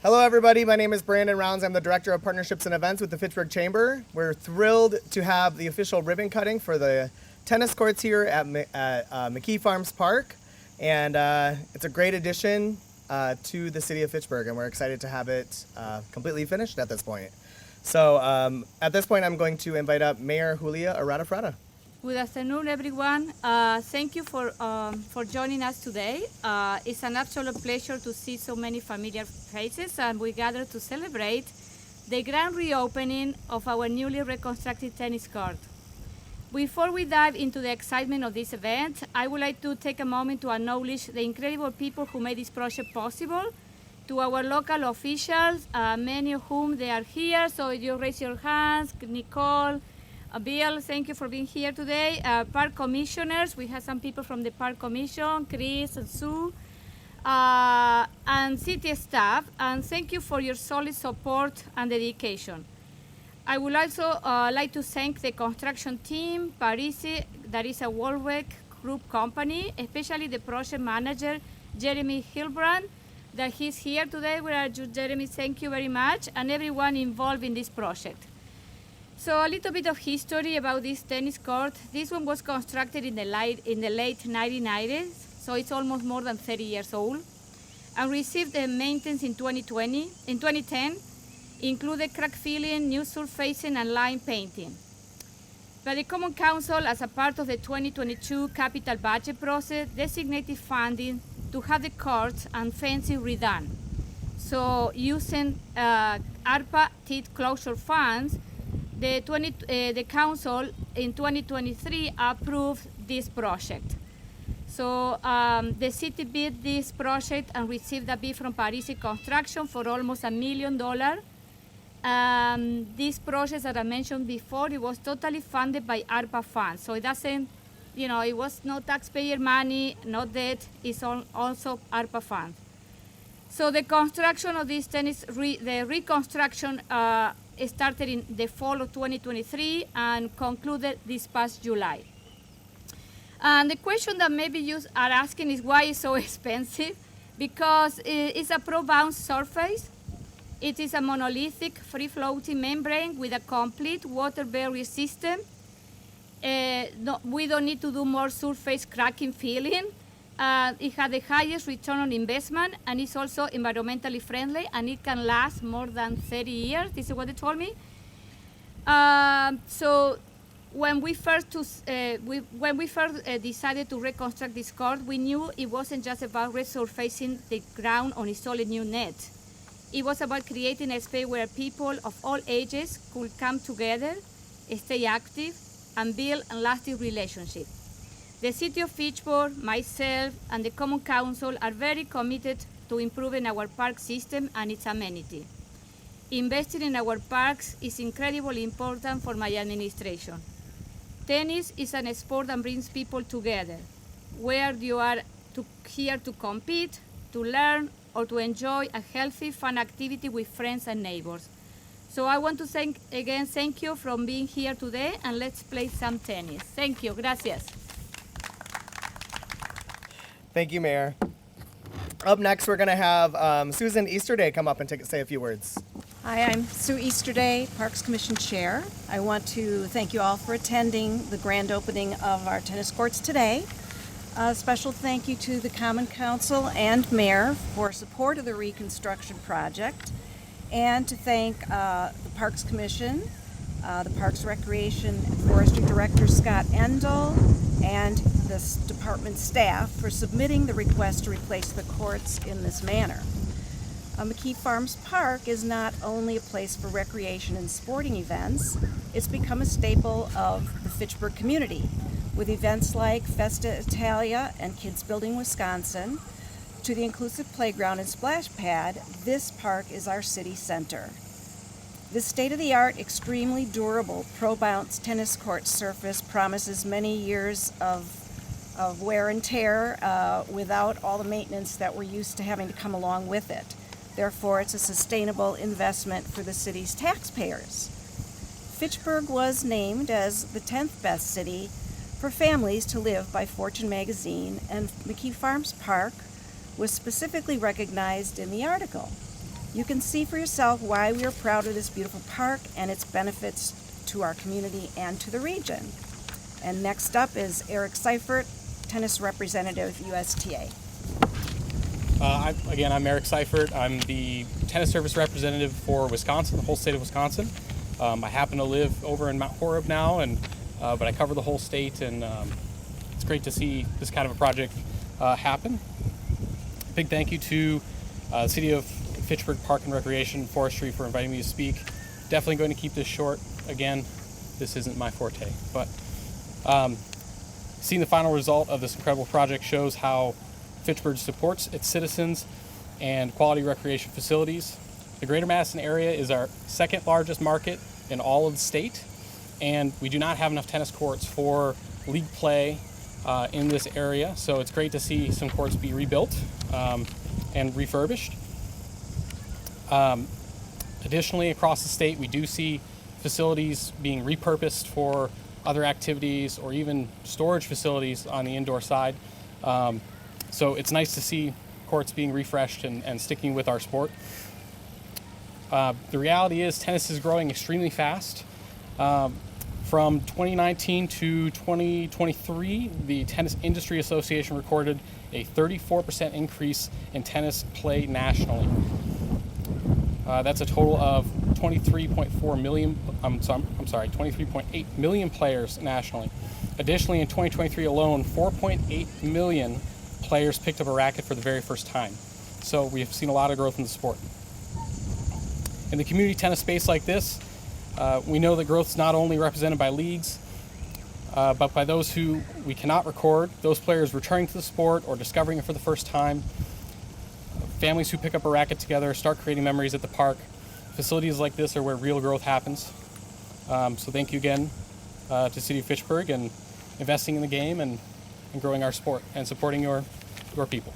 Hello everybody, my name is Brandon Rounds. I'm the Director of Partnerships and Events with the Fitchburg Chamber. We're thrilled to have the official ribbon cutting for the tennis courts here at McKee Farms Park. And it's a great addition to the City of Fitchburg, and we're excited to have it completely finished at this point. So at this point I'm going to invite up Mayor Julia Arata-Fratta. Good afternoon, everyone. Thank you for joining us today. It's an absolute pleasure to see so many familiar faces, and we gather to celebrate the grand reopening of our newly reconstructed tennis court. Before we dive into the excitement of this event, I would like to take a moment to acknowledge the incredible people who made this project possible. To our local officials, many of whom they are here, so you raise your hands. Nicole, Bill, thank you for being here today. Park commissioners, we have some people from the Park Commission, Chris and Sue, and city staff, and thank you for your solid support and dedication. I would also like to thank the construction team, Parisi, that is a Warwick Group company, especially the project manager, Jeremy Hilbrand, that he's here today. Jeremy, thank you very much, and everyone involved in this project. So a little bit of history about this tennis court. This one was constructed in the late 1990s, so it's almost more than 30 years old, and received the maintenance in 2010, included crack filling, new surfacing, and line painting. But the Common Council, as a part of the 2022 capital budget process, designated funding to have the courts and fencing redone. So using ARPA TID closure funds, the council in 2023 approved this project. So the city bid this project and received a bid from Parisi Construction for almost $1 million. This project, as I mentioned before, it was totally funded by ARPA funds. So it doesn't, it was no taxpayer money, no debt, it's also ARPA funds. So the construction of this tennis, the reconstruction started in the fall of 2023 and concluded this past July. And the question that maybe you are asking is why it's so expensive? Because it's a pro-bounce surface. It is a monolithic, free-floating membrane with a complete water barrier system. We don't need to do more surface cracking filling. It had the highest return on investment, and it's also environmentally friendly, and it can last more than 30 years. This is what they told me. So when we first decided to reconstruct this court, we knew it wasn't just about resurfacing the ground or installing new net. It was about creating a space where people of all ages could come together, stay active, and build a lasting relationship. The City of Fitchburg, myself, and the Common Council are very committed to improving our park system and its amenity. Investing in our parks is incredibly important for my administration. Tennis is a sport that brings people together, where you are here to compete, to learn, or to enjoy a healthy, fun activity with friends and neighbors. So I want to thank you for being here today, and let's play some tennis. Thank you, gracias. Thank you, Mayor. Up next, we're going to have Susan Easterday come up and say a few words. Hi, I'm Sue Easterday, Parks Commission Chair. I want to thank you all for attending the grand opening of our tennis courts today. A special thank you to the Common Council and Mayor for support of the reconstruction project, and to thank the Parks Commission, the Parks Recreation and Forestry Director Scott Endel, and this department staff for submitting the request to replace the courts in this manner. McKee Farms Park is not only a place for recreation and sporting events, it's become a staple of the Fitchburg community, with events like Festa Italia and Kids Building Wisconsin, to the inclusive playground and splash pad. This park is our city center. This state-of-the-art, extremely durable pro-bounce tennis court surface promises many years of wear and tear without all the maintenance that we're used to having to come along with it. Therefore, it's a sustainable investment for the city's taxpayers. Fitchburg was named as the 10th best city for families to live by Fortune magazine, and McKee Farms Park was specifically recognized in the article. You can see for yourself why we are proud of this beautiful park and its benefits to our community and to the region. And next up is Eric Seifert, tennis representative, USTA. I'm Eric Seifert. I'm the tennis service representative for Wisconsin, the whole state of Wisconsin. I happen to live over in Mount Horeb now, but I cover the whole state, and it's great to see this kind of a project happen. Big thank you to the City of Fitchburg Park and Recreation and Forestry for inviting me to speak. Definitely going to keep this short. Again, this isn't my forte, but seeing the final result of this incredible project shows how Fitchburg supports its citizens and quality recreation facilities. The Greater Madison area is our second largest market in all of the state, and we do not have enough tennis courts for league play in this area, so it's great to see some courts be rebuilt and refurbished. Additionally, across the state, we do see facilities being repurposed for other activities or even storage facilities on the indoor side. So it's nice to see courts being refreshed and sticking with our sport. The reality is tennis is growing extremely fast. From 2019 to 2023, the Tennis Industry Association recorded a 34% increase in tennis play nationally. That's a total of 23.8 million players nationally. Additionally, in 2023 alone, 4.8 million players picked up a racket for the very first time. So we have seen a lot of growth in the sport. In the community tennis space like this, we know that growth is not only represented by leagues, but by those who we cannot record, those players returning to the sport or discovering it for the first time, families who pick up a racket together, start creating memories at the park. Facilities like this are where real growth happens. So thank you again to City of Fitchburg and investing in the game and growing our sport and supporting your people.